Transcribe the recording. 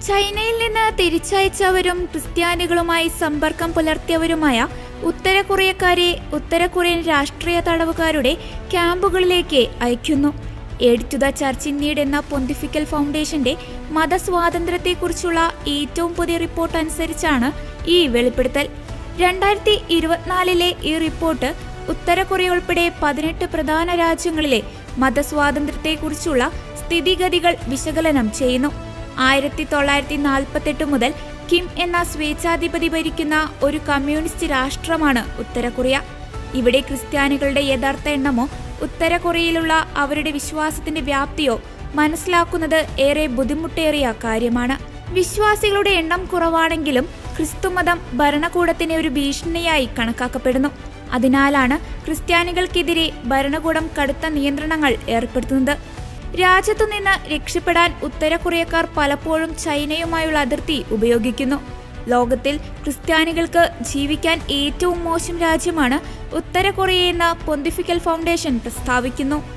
ചൈനയിൽ നിന്ന് തിരിച്ചയച്ചവരും ക്രിസ്ത്യാനികളുമായി സമ്പർക്കം പുലർത്തിയവരുമായ ഉത്തര കൊറിയക്കാരെ ഉത്തര കൊറിയൻ രാഷ്ട്രീയ തടവുകാരുടെ ക്യാമ്പുകളിലേക്ക് അയക്കുന്നു. Aid to the church in need എന്ന പൊന്തിഫിക്കൽ ഫൗണ്ടേഷന്റെ മതസ്വാതന്ത്ര്യത്തെക്കുറിച്ചുള്ള ഏറ്റവും പുതിയ റിപ്പോർട്ട് അനുസരിച്ചാണ് ഈ വെളിപ്പെടുത്തൽ. 2024 ഈ റിപ്പോർട്ട് ഉത്തര കൊറിയ ഉൾപ്പെടെ 18 പ്രധാന രാജ്യങ്ങളിലെ മതസ്വാതന്ത്ര്യത്തെക്കുറിച്ചുള്ള സ്ഥിതിഗതികൾ വിശകലനം ചെയ്യുന്നു. 1948 മുതൽ കിം എന്ന സ്വേച്ഛാധിപതി ഭരിക്കുന്ന ഒരു കമ്മ്യൂണിസ്റ്റ് രാഷ്ട്രമാണ് ഉത്തര കൊറിയ. ഇവിടെ ക്രിസ്ത്യാനികളുടെ യഥാർത്ഥ എണ്ണമോ ഉത്തര കൊറിയയിലുള്ള അവരുടെ വിശ്വാസത്തിന്റെ വ്യാപ്തിയോ മനസ്സിലാക്കുന്നത് ഏറെ ബുദ്ധിമുട്ടേറിയ കാര്യമാണ്. വിശ്വാസികളുടെ എണ്ണം കുറവാണെങ്കിലും ക്രിസ്തുമതം ഭരണകൂടത്തിന് ഒരു ഭീഷണിയായി കണക്കാക്കപ്പെടുന്നു. അതിനാലാണ് ക്രിസ്ത്യാനികൾക്കെതിരെ ഭരണകൂടം കടുത്ത നിയന്ത്രണങ്ങൾ ഏർപ്പെടുത്തുന്നത്. രാജ്യത്തുനിന്ന് രക്ഷപ്പെടാൻ ഉത്തര കൊറിയക്കാർ പലപ്പോഴും ചൈനയുമായുള്ള അതിർത്തി ഉപയോഗിക്കുന്നു. ലോകത്തിൽ ക്രിസ്ത്യാനികൾക്ക് ജീവിക്കാൻ ഏറ്റവും മോശം രാജ്യമാണ് ഉത്തര കൊറിയയെന്ന് പൊന്തിഫിക്കൽ ഫൗണ്ടേഷൻ പ്രസ്താവിക്കുന്നു.